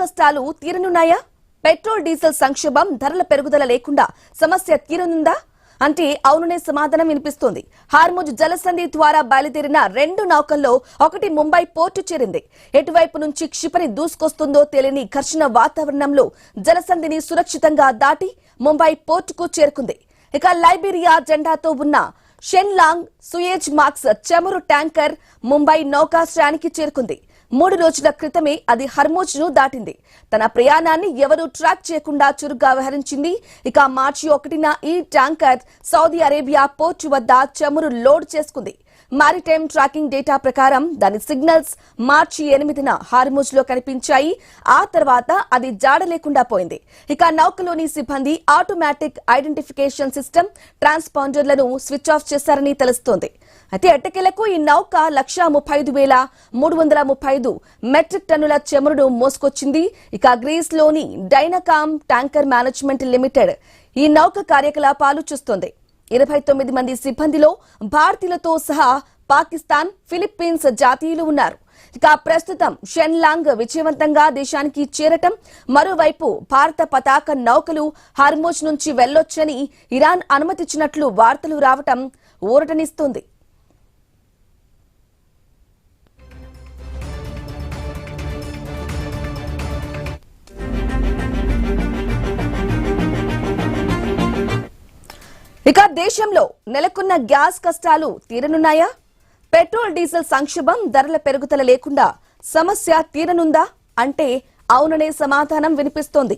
కష్టాలు తీరనున్నాయా? Petrol diesel సంక్షోభం ధరల పెరుగుదల లేకుండా సమస్య తీరనుందా అంటే అవుననే సమాధానం వినిపిస్తోంది. హార్ముజ్ జలసంధి ద్వారా బయలుదేరిన 2 నౌకల్లో ఒకటి ముంబై పోర్టు చేరింది. ఎటువైపు నుంచి క్షిపణి దూసుకొస్తుందో తెలియని ఘర్షణ వాతావరణంలో జలసంధిని సురక్షితంగా దాటి ముంబై పోర్టుకు చేరుకుంది. ఇక లైబీరియా జెండాతో ఉన్న షెన్లాంగ్ సుయేజ్ మాక్స్ చమురు ట్యాంకర్ ముంబై నౌకాశ్రయానికి చేరుకుంది. 3 రోజుల క్రితమే అది హర్ముజ్ ను దాటింది. తన ప్రయాణాన్ని ఎవరూ ట్రాక్ చేయకుండా చురుగ్గా వ్యవహరించింది. ఇక మార్చి 1న ఈ ట్యాంకర్ సౌదీ అరేబియా పోర్టు వద్ద చమురు లోడ్ చేసుకుంది. మారిటైమ్ ట్రాకింగ్ డేటా ప్రకారం దాని సిగ్నల్స్ మార్చి 8న హార్ముజ్ లో కనిపించాయి. ఆ తర్వాత అది జాడ లేకుండా పోయింది. ఇక నౌకలోని సిబ్బంది ఆటోమేటిక్ ఐడెంటిఫికేషన్ సిస్టమ్ ట్రాన్స్పాండర్లను స్విచ్ ఆఫ్ చేశారని తెలుస్తోంది. అయితే ఎట్టకేలకు ఈ నౌక 135,335 మెట్రిక్ టన్నుల చమురును మోసుకొచ్చింది. ఇక గ్రీస్ లోని డైనకామ్ ట్యాంకర్ మేనేజ్మెంట్ లిమిటెడ్ ఈ నౌక కార్యకలాపాలు చూస్తోంది. 29 మంది సిబ్బందిలో భారతీయులతో సహా పాకిస్తాన్, ఫిలిప్పీన్స్ జాతీయులు ఉన్నారు. ఇక ప్రస్తుతం షెన్లాంగ్ విజయవంతంగా దేశానికి చేరటం, మరోవైపు భారత పతాక నౌకలు హార్ముజ్ నుంచి వెళ్లొచ్చని ఇరాన్ అనుమతిచ్చినట్లు వార్తలు రావటం ఊరటనిస్తోంది. ఇక దేశంలో నెలకొన్న గ్యాస్ కష్టాలు తీరనున్నాయా? పెట్రోల్ డీజిల్ సంక్షోభం ధరల పెరుగుదల లేకుండా సమస్య తీరనుందా అంటే అవుననే సమాధానం వినిపిస్తోంది.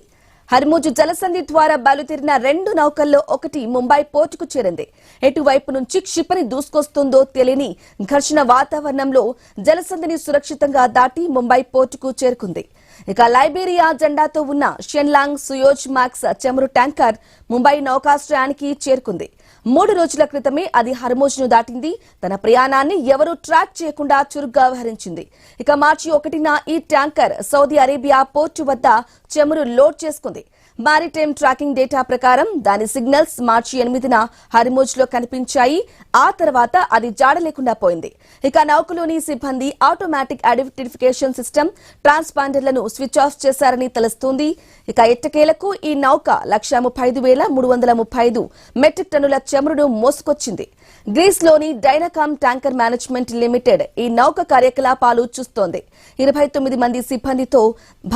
హర్ముజ్ జలసంధి ద్వారా బయలుదేరిన 2 నౌకల్లో ఒకటి ముంబై పోర్టుకు చేరింది. ఎటువైపు నుంచి క్షిపణి దూసుకొస్తుందో తెలియని ఘర్షణ వాతావరణంలో జలసంధిని సురక్షితంగా దాటి ముంబై పోర్టుకు చేరుకుంది. ఇక లైబీరియా జెండాతో ఉన్న షెన్లాంగ్ సుయోజ్ మాక్స్ చమురు ట్యాంకర్ ముంబై నౌకాశ్రయానికి చేరుకుంది. 3 రోజుల క్రితమే అది హర్ముజ్ ను దాటింది. తన ప్రయాణాన్ని ఎవరూ ట్రాక్ చేయకుండా చురుగ్గా వ్యవహరించింది. ఇక మార్చి 1న ఈ ట్యాంకర్ సౌదీ అరేబియా పోర్టు వద్ద చమురు లోడ్ చేసుకుంది. మారిటైమ్ ట్రాకింగ్ డేటా ప్రకారం దాని సిగ్నల్స్ మార్చి 8న హర్ముజ్ లో కనిపించాయి. ఆ తర్వాత అది జాడ లేకుండా పోయింది. ఇక నౌకలోని సిబ్బంది ఆటోమేటిక్ ఐడెంటిఫికేషన్ సిస్టమ్ ట్రాన్స్పాండర్లను స్విచ్ ఆఫ్ చేశారని తెలుస్తోంది. ఇక ఎట్టకేలకు ఈ నౌక 135,335 మెట్రిక్ టన్నుల చమురును మోసుకొచ్చింది. గ్రీస్ లోని డైనకామ్ ట్యాంకర్ మేనేజ్మెంట్ లిమిటెడ్ ఈ నౌక కార్యకలాపాలు చూస్తోంది. 29 మంది సిబ్బందితో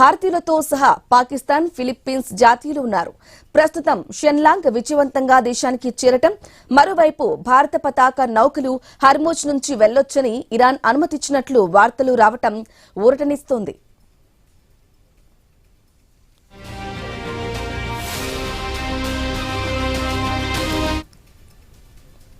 భారతీయులతో సహా పాకిస్తాన్, ఫిలిప్పీన్స్ జాతీయులు ఉన్నారు. ప్రస్తుతం షెన్లాంగ్ విజయవంతంగా దేశానికి చేరటం, మరోవైపు భారత పతాక నౌకలు హర్ముజ్ నుంచి వెళ్లొచ్చని ఇరాన్ అనుమతిచ్చినట్లు వార్తలు రావటం ఊరటనిస్తోంది.